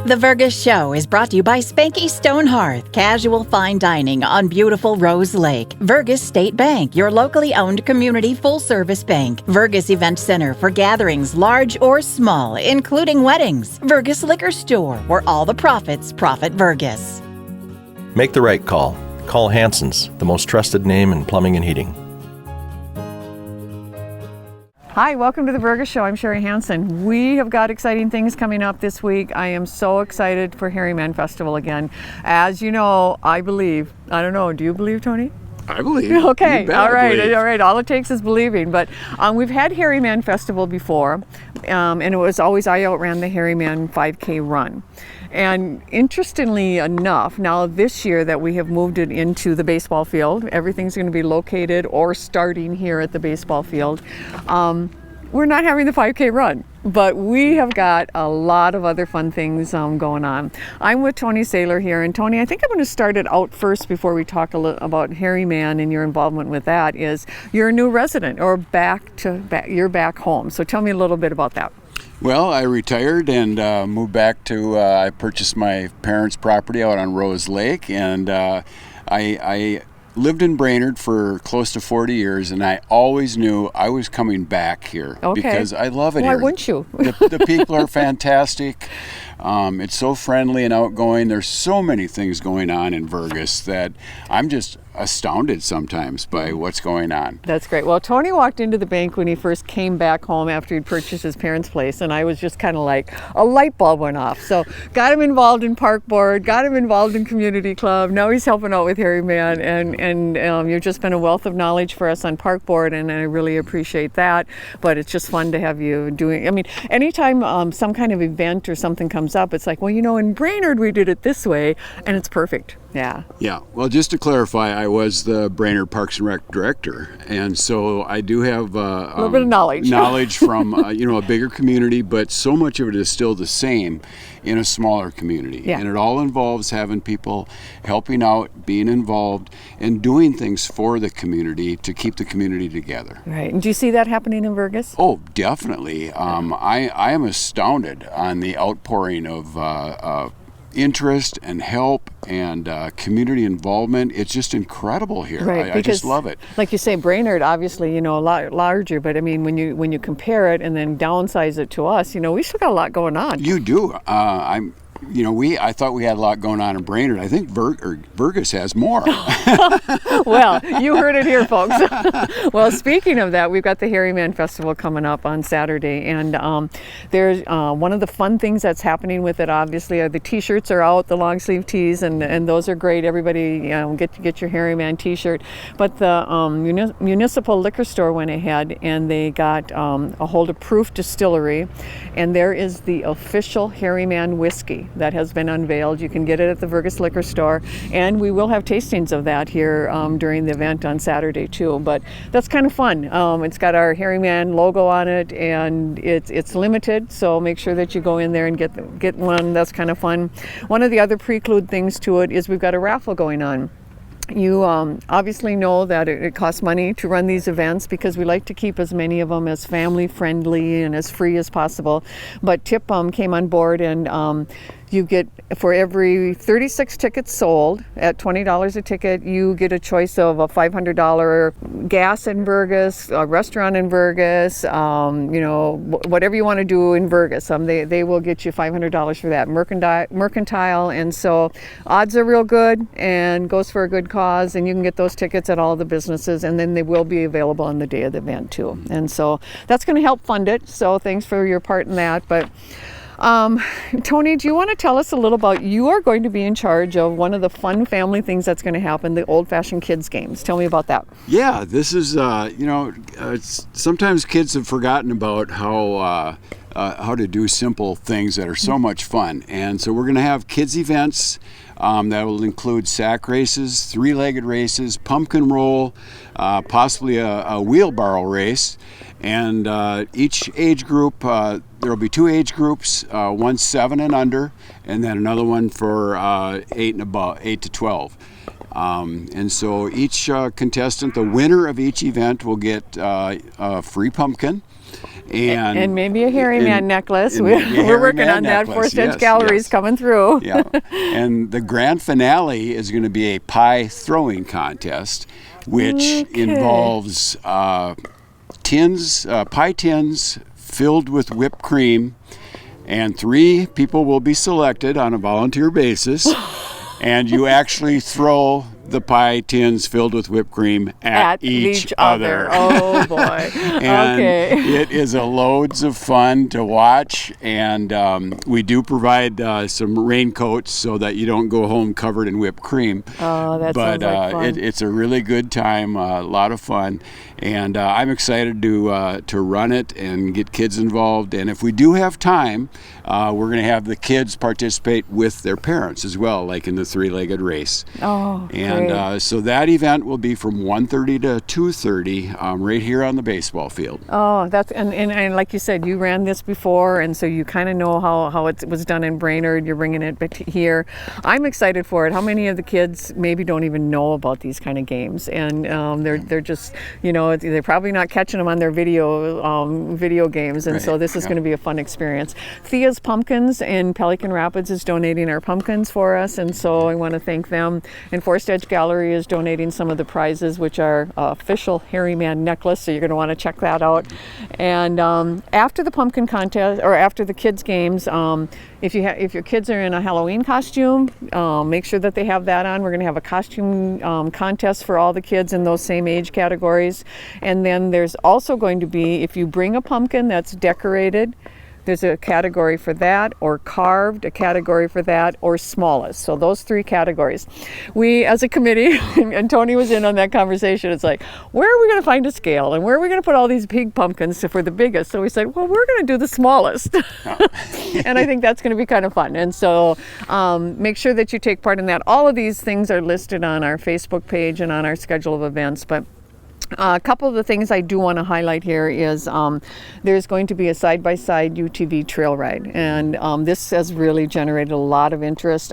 The Vergas Show is brought to you by Spanky Stone Hearth, casual fine dining on beautiful Rose Lake. Vergas State Bank, your locally owned community full-service bank. Vergas Event Center for gatherings large or small, including weddings. Vergas Liquor Store, where all the profits profit Vergas. Make the right call. Call Hanson's, the most trusted name in plumbing and heating. Hi, welcome to the Vergas Show. I'm Sherry Hanson. We have got exciting things coming up this week. I am so excited for Hairyman Festival again. As you know, I believe. I don't know, do you believe, Tony? I believe. Okay, all right, believe. all right. All it takes is believing. But we've had Hairyman Festival before, and it was always, I outran the Hairyman 5K run. And interestingly enough, now this year that we have moved it into the baseball field, everything's going to be located or starting here at the baseball field. We're not having the 5K run, but we have got a lot of other fun things going on. I'm with Tony Saylor here, and Tony, I think I'm going to start it out first before we talk a little about Hairyman and your involvement with that. Is you're a new resident, or you're back home. So tell me a little bit about that. Well, I retired and moved back to, I purchased my parents' property out on Rose Lake, and I lived in Brainerd for close to 40 years, and I always knew I was coming back here because I love it here. Why wouldn't you? The people are fantastic. It's so friendly and outgoing. There's so many things going on in Vergas that I'm just astounded sometimes by what's going on. That's great. Well, Tony walked into the bank when he first came back home after he'd purchased his parents' place, and I was just kind of like, a light bulb went off. So got him involved in park board, got him involved in community club. Now he's helping out with Hairyman, and you've just been a wealth of knowledge for us on park board, and I really appreciate that. But it's just fun to have you doing, I mean, anytime some kind of event or something comes up, it's like, well, you know, in Brainerd we did it this way, and it's perfect. Yeah. Yeah. Well, just to clarify, I was the Brainerd Parks and Rec director, and so I do have a little bit of knowledge. Knowledge from a bigger community, but so much of it is still the same in a smaller community. Yeah. And it all involves having people helping out, being involved, and doing things for the community to keep the community together. Right. And do you see that happening in Vergas? Oh, definitely. I am astounded on the outpouring of interest and help and community involvement. It's just incredible here. Right, I just love it. Like you say, Brainerd, obviously, you know, a lot larger, but I mean, when you compare it and then downsize it to us, you know, we still got a lot going on. You do. I thought we had a lot going on in Brainerd. I think Vergas has more. Well, you heard it here, folks. Well, speaking of that, we've got the Hairyman Festival coming up on Saturday, and there's one of the fun things that's happening with it, obviously, are the t-shirts are out, the long sleeve tees, and those are great. Everybody get your Hairyman t-shirt. But the municipal liquor store went ahead and they got a hold of Proof Distillery, and there is the official Hairyman whiskey that has been unveiled. You can get it at the Vergas liquor store, and we will have tastings of that here during the event on Saturday too. But that's kind of fun. It's got our Hairyman logo on it, and it's limited, so make sure that you go in there and get one. That's kind of fun. One of the other preclude things to it is we've got a raffle going on. You obviously know that it costs money to run these events because we like to keep as many of them as family friendly and as free as possible. But TIP came on board, and you get, for every 36 tickets sold at $20 a ticket, you get a choice of a $500 gas in Vergas, a restaurant in Vergas, whatever you want to do in Vergas. They will get you $500 for that, mercantile, and so odds are real good and goes for a good cause, and you can get those tickets at all the businesses, and then they will be available on the day of the event too. And so that's going to help fund it, so thanks for your part in that. But Tony, do you want to tell us a little about, you are going to be in charge of one of the fun family things that's going to happen, the old-fashioned kids games. Tell me about that. Yeah, this is, sometimes kids have forgotten about how to do simple things that are so much fun. And so we're going to have kids events that will include sack races, three-legged races, pumpkin roll, possibly a wheelbarrow race. And each age group, there will be two age groups, one 7 and under, and then another one for 8 to 12. And so each contestant, the winner of each event, will get a free pumpkin. And maybe a Hairyman necklace. Maybe a We're working Hairyman on that. necklace. 4th Edge Yes, Gallery's yes. coming through. Yeah. And the grand finale is going to be a pie throwing contest, which involves pie tins filled with whipped cream, and 3 people will be selected on a volunteer basis, and you actually throw the pie tins filled with whipped cream at each other. Oh boy. And it is a loads of fun to watch, and we do provide some raincoats so that you don't go home covered in whipped cream. Oh, that sounds like fun. It's a really good time, a lot of fun, and I'm excited to run it and get kids involved. And if we do have time, we're going to have the kids participate with their parents as well, like in the 3-legged race. Oh, and so that event will be from 1:30 to 2:30 right here on the baseball field. Oh, that's and like you said, you ran this before, and so you kind of know how it was done in Brainerd. You're bringing it back here. I'm excited for it. How many of the kids maybe don't even know about these kind of games, and they're just, they're probably not catching them on their video games, and Right. so this is going to be a fun experience. Thea's Pumpkins in Pelican Rapids is donating our pumpkins for us, and so I want to thank them. And 4th Edge Gallery is donating some of the prizes, which are official Hairyman necklace, so you're going to want to check that out. And after the pumpkin contest, or after the kids games, if your kids are in a Halloween costume, make sure that they have that on. We're going to have a costume contest for all the kids in those same age categories. And then there's also going to be, if you bring a pumpkin that's decorated, there's a category for that, or carved, a category for that, or smallest. So those 3 categories. We, as a committee, and Tony was in on that conversation, it's like, where are we going to find a scale? And where are we going to put all these big pumpkins for the biggest? So we said, well, we're going to do the smallest. And I think that's going to be kind of fun. And so make sure that you take part in that. All of these things are listed on our Facebook page and on our schedule of events. But a couple of the things I do want to highlight here is there's going to be a side-by-side UTV trail ride, and this has really generated a lot of interest.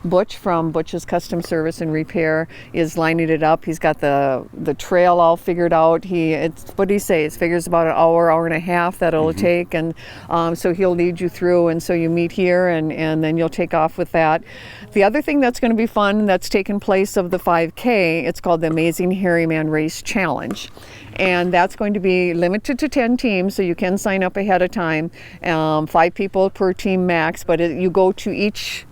Butch from Butch's Custom Service and Repair is lining it up. He's got the trail all figured out. What do you say? It figures about an hour and a half that it'll take, and so he'll lead you through, and so you meet here, and then you'll take off with that. The other thing that's going to be fun that's taken place of the 5K, it's called the Amazing Hairyman Race Challenge. And that's going to be limited to 10 teams, so you can sign up ahead of time. 5 people per team max, but you go to each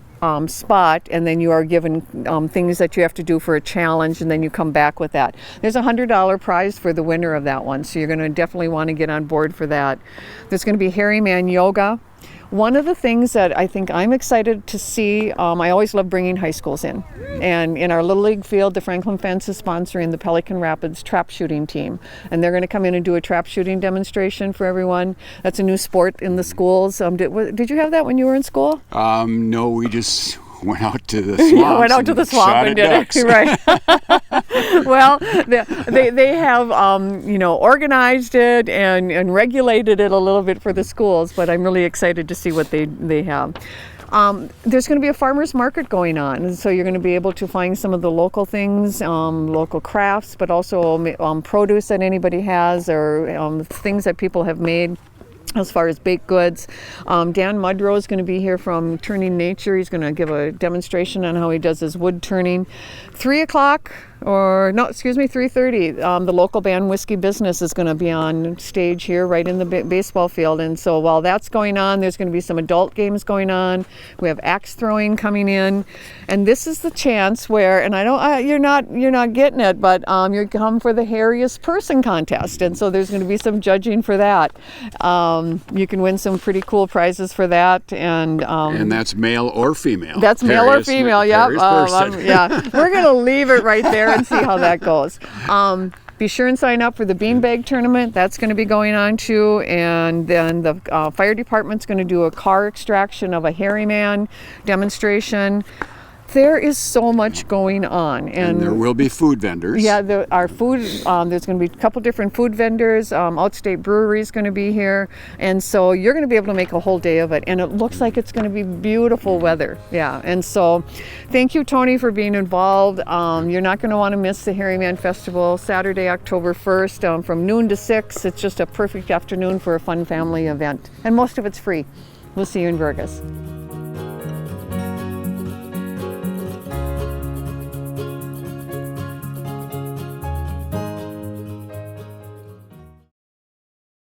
spot, and then you are given things that you have to do for a challenge, and then you come back with that. There's a $100 prize for the winner of that one, so you're going to definitely want to get on board for that. There's going to be Hairyman Yoga. One of the things that I think I'm excited to see, I always love bringing high schools in. And in our Little League field, the Franklin Fence is sponsoring the Pelican Rapids trap shooting team. And they're going to come in and do a trap shooting demonstration for everyone. That's a new sport in the schools. Did you have that when you were in school? No, we just went out to the swamp. Went out to the swamp and did it. Right. Well, they have organized it and regulated it a little bit for the schools, but I'm really excited to see what they have. There's going to be a farmer's market going on, and so you're going to be able to find some of the local things, local crafts, but also produce that anybody has, or things that people have made as far as baked goods. Dan Mudrow is going to be here from Turning Nature. He's going to give a demonstration on how he does his wood turning. 3:30. The local band Whiskey Business is going to be on stage here right in the baseball field. And so while that's going on, there's going to be some adult games going on. We have axe throwing coming in. And this is the chance where, and I don't, you're not getting it, but you come for the hairiest person contest. And so there's going to be some judging for that. You can win some pretty cool prizes for that. And that's male or female. That's male or female, yeah. We're going to leave it right there and see how that goes. Be sure and sign up for the beanbag tournament. That's going to be going on too. And then the fire department's going to do a car extraction of a Hairyman demonstration. There is so much going on, And there will be food vendors. Yeah, our food. There's going to be a couple different food vendors. Outstate Brewery is going to be here, and so you're going to be able to make a whole day of it. And it looks like it's going to be beautiful weather. Yeah, and so thank you, Tony, for being involved. You're not going to want to miss the Hairyman Festival, Saturday, October 1st, from noon to 6. It's just a perfect afternoon for a fun family event, and most of it's free. We'll see you in Vergas.